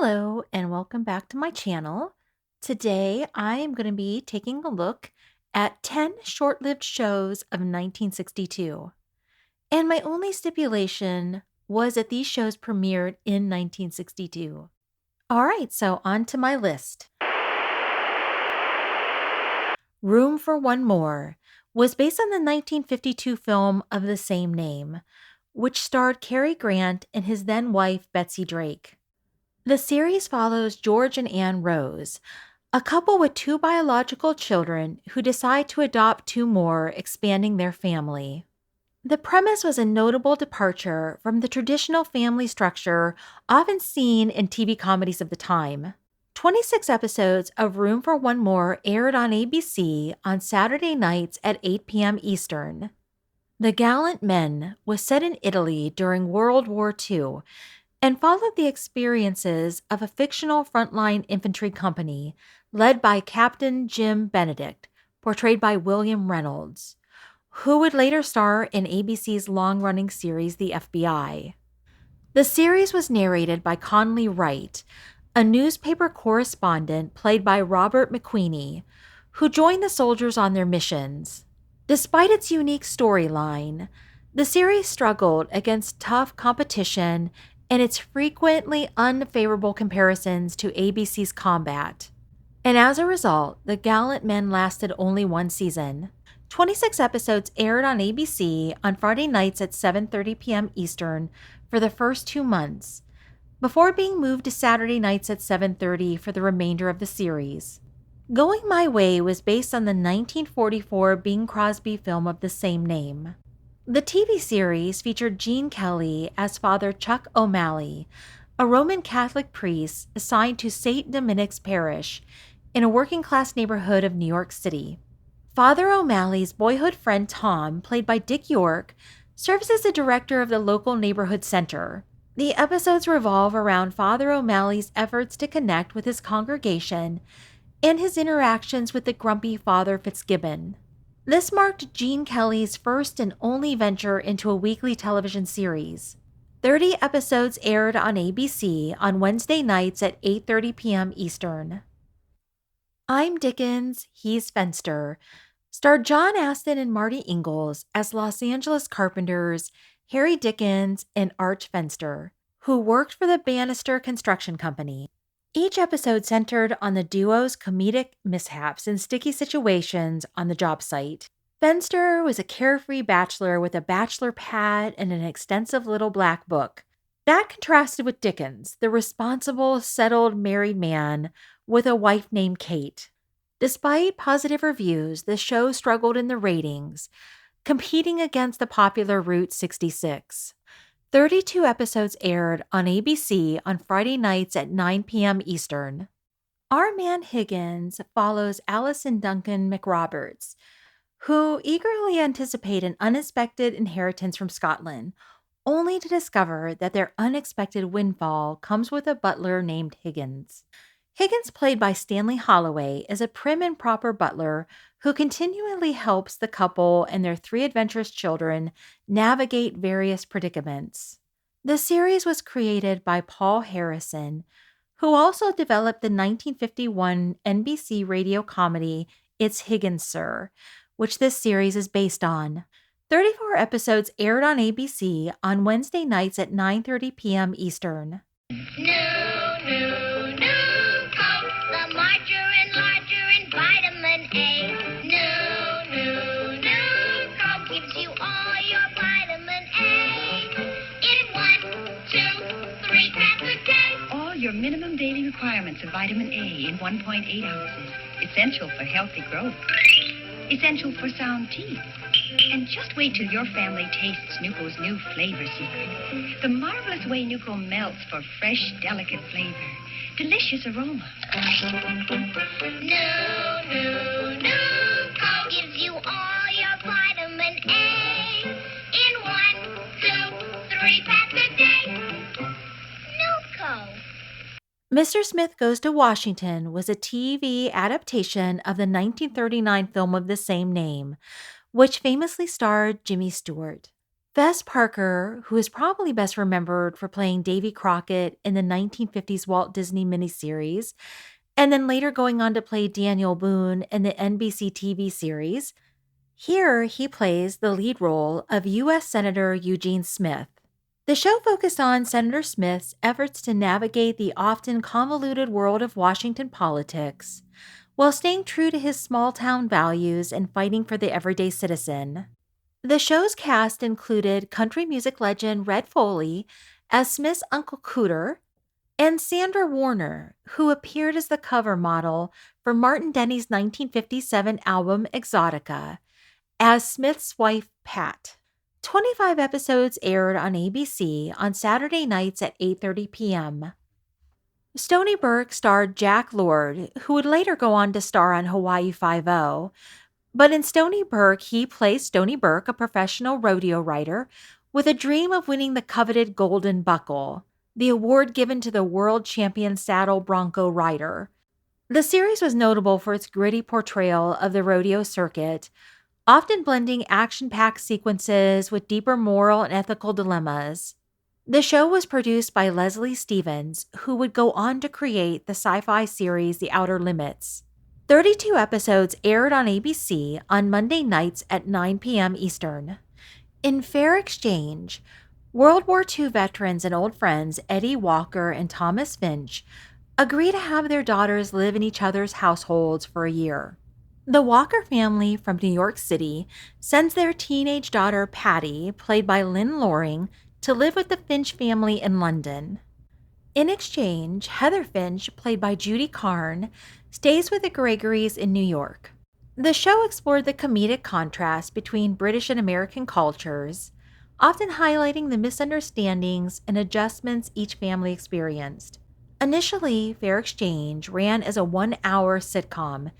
Hello and welcome back to my channel. Today I am going to be taking a look at 10 short-lived shows of 1962. And my only stipulation was that these shows premiered in 1962. All right, so on to my list. Room for One More was based on the 1952 film of the same name, which starred Cary Grant and his then wife Betsy Drake. The series follows George and Anne Rose, a couple with two biological children who decide to adopt two more, expanding their family. The premise was a notable departure from the traditional family structure often seen in TV comedies of the time. 26 episodes of Room for One More aired on ABC on Saturday nights at 8 p.m. Eastern. The Gallant Men was set in Italy during World War II and followed the experiences of a fictional frontline infantry company led by Captain Jim Benedict, portrayed by William Reynolds, who would later star in ABC's long-running series The FBI. The series was narrated by Conley Wright, a newspaper correspondent played by Robert McQueenie, who joined the soldiers on their missions. Despite its unique storyline, the series struggled against tough competition and its frequently unfavorable comparisons to ABC's Combat. And as a result, The Gallant Men lasted only one season. 26 episodes aired on ABC on Friday nights at 7:30 p.m. Eastern for the first 2 months, before being moved to Saturday nights at 7:30 for the remainder of the series. Going My Way was based on the 1944 Bing Crosby film of the same name. The TV series featured Gene Kelly as Father Chuck O'Malley, a Roman Catholic priest assigned to St. Dominic's Parish in a working-class neighborhood of New York City. Father O'Malley's boyhood friend Tom, played by Dick York, serves as the director of the local neighborhood center. The episodes revolve around Father O'Malley's efforts to connect with his congregation and his interactions with the grumpy Father Fitzgibbon. This marked Gene Kelly's first and only venture into a weekly television series. 30 episodes aired on ABC on Wednesday nights at 8:30 p.m. Eastern. I'm Dickens, He's Fenster starred John Astin and Marty Ingalls as Los Angeles carpenters Harry Dickens and Arch Fenster, who worked for the Bannister Construction Company. Each episode centered on the duo's comedic mishaps and sticky situations on the job site. Fenster was a carefree bachelor with a bachelor pad and an extensive little black book. That contrasted with Dickens, the responsible, settled married man with a wife named Kate. Despite positive reviews, the show struggled in the ratings, competing against the popular Route 66. 32 episodes aired on ABC on Friday nights at 9 p.m. Eastern. Our Man Higgins follows Alice and Duncan McRoberts, who eagerly anticipate an unexpected inheritance from Scotland, only to discover that their unexpected windfall comes with a butler named Higgins. Higgins, played by Stanley Holloway, is a prim and proper butler who continually helps the couple and their 3 adventurous children navigate various predicaments. The series was created by Paul Harrison, who also developed the 1951 NBC radio comedy It's Higgins, Sir, which this series is based on. 34 episodes aired on ABC on Wednesday nights at 9:30 p.m. Eastern. Your minimum daily requirements of vitamin A in 1.8 ounces. Essential for healthy growth. Essential for sound teeth. And just wait till your family tastes Nuco's new flavor secret. The marvelous way Nuco melts for fresh, delicate flavor. Delicious aroma. Nuco gives you all your vitamin A in 1, 2, 3 packs a day. Nuco. Mr. Smith Goes to Washington was a TV adaptation of the 1939 film of the same name, which famously starred Jimmy Stewart. Fess Parker, who is probably best remembered for playing Davy Crockett in the 1950s Walt Disney miniseries, and then later going on to play Daniel Boone in the NBC TV series, here he plays the lead role of U.S. Senator Eugene Smith. The show focused on Senator Smith's efforts to navigate the often convoluted world of Washington politics while staying true to his small town values and fighting for the everyday citizen. The show's cast included country music legend Red Foley as Smith's Uncle Cooter and Sandra Warner, who appeared as the cover model for Martin Denny's 1957 album Exotica, as Smith's wife Pat. 25 episodes aired on ABC on Saturday nights at 8:30 p.m. Stony Burke starred Jack Lord, who would later go on to star on Hawaii Five-O. But in Stony Burke, he plays Stony Burke, a professional rodeo rider with a dream of winning the coveted Golden Buckle, the award given to the world champion saddle bronco rider. The series was notable for its gritty portrayal of the rodeo circuit, often blending action-packed sequences with deeper moral and ethical dilemmas. The show was produced by Leslie Stevens, who would go on to create the sci-fi series The Outer Limits. 32 episodes aired on ABC on Monday nights at 9 p.m. Eastern. In Fair Exchange, World War II veterans and old friends Eddie Walker and Thomas Finch agree to have their daughters live in each other's households for a year. The Walker family from New York City sends their teenage daughter Patty, played by Lynn Loring, to live with the Finch family in London. In exchange, Heather Finch, played by Judy Carn, stays with the Gregorys in New York. The show explored the comedic contrast between British and American cultures, often highlighting the misunderstandings and adjustments each family experienced. Initially, Fair Exchange ran as a 1-hour sitcom,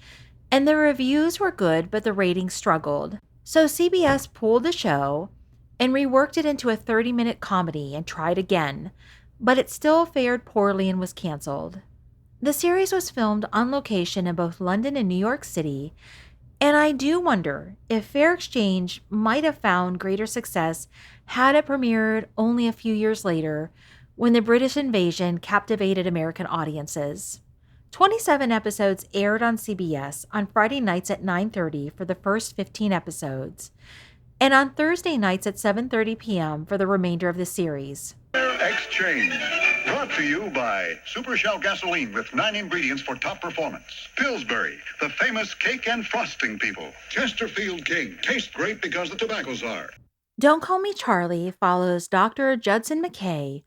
and the reviews were good, but the ratings struggled. So CBS pulled the show and reworked it into a 30-minute comedy and tried again, but it still fared poorly and was canceled. The series was filmed on location in both London and New York City, and I do wonder if Fair Exchange might have found greater success had it premiered only a few years later when the British invasion captivated American audiences. 27 episodes aired on CBS on Friday nights at 9:30 for the first 15 episodes, and on Thursday nights at 7:30 p.m. for the remainder of the series. Exchange. Brought to you by Super Shell Gasoline with 9 ingredients for top performance. Pillsbury, the famous cake and frosting people. Chesterfield King. Tastes great because the tobaccos are. Don't Call Me Charlie follows Dr. Judson McKay,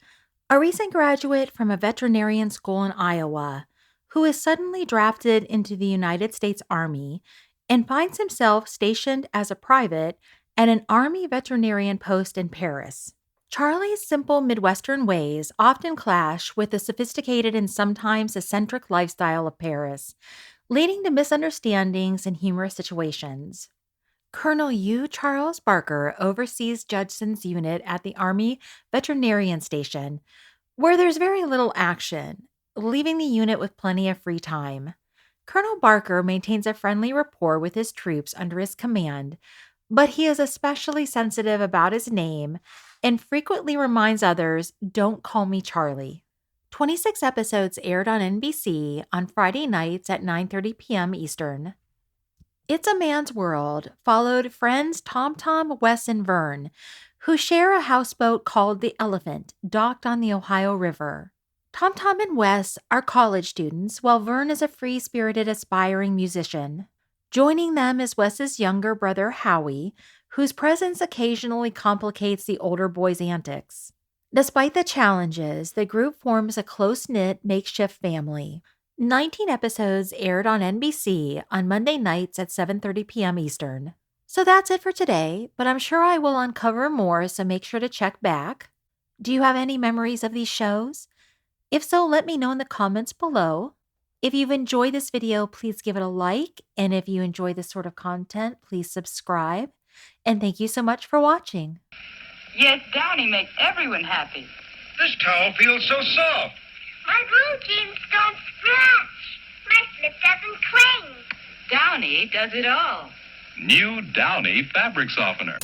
a recent graduate from a veterinarian school in Iowa, who is suddenly drafted into the United States Army and finds himself stationed as a private at an Army veterinarian post in Paris. Charlie's simple Midwestern ways often clash with the sophisticated and sometimes eccentric lifestyle of Paris, leading to misunderstandings and humorous situations. Colonel U. Charles Barker oversees Judson's unit at the Army Veterinarian Station, where there's very little action, leaving the unit with plenty of free time. Colonel Barker maintains a friendly rapport with his troops under his command, but he is especially sensitive about his name and frequently reminds others, "Don't call me Charlie." 26 episodes aired on NBC on Friday nights at 9:30 p.m. Eastern. It's a Man's World followed friends Tom Tom, Wes, and Vern, who share a houseboat called the Elephant, docked on the Ohio River. Tom Tom and Wes are college students, while Vern is a free-spirited, aspiring musician. Joining them is Wes's younger brother, Howie, whose presence occasionally complicates the older boy's antics. Despite the challenges, the group forms a close-knit, makeshift family. 19 episodes aired on NBC on Monday nights at 7:30 p.m. Eastern. So that's it for today, but I'm sure I will uncover more, so make sure to check back. Do you have any memories of these shows? If so, let me know in the comments below. If you've enjoyed this video, please give it a like, and if you enjoy this sort of content, please subscribe. And thank you so much for watching. Yes, Downy makes everyone happy. This towel feels so soft. My blue jeans don't stretch. My slip doesn't cling. Downy does it all. New Downy fabric softener.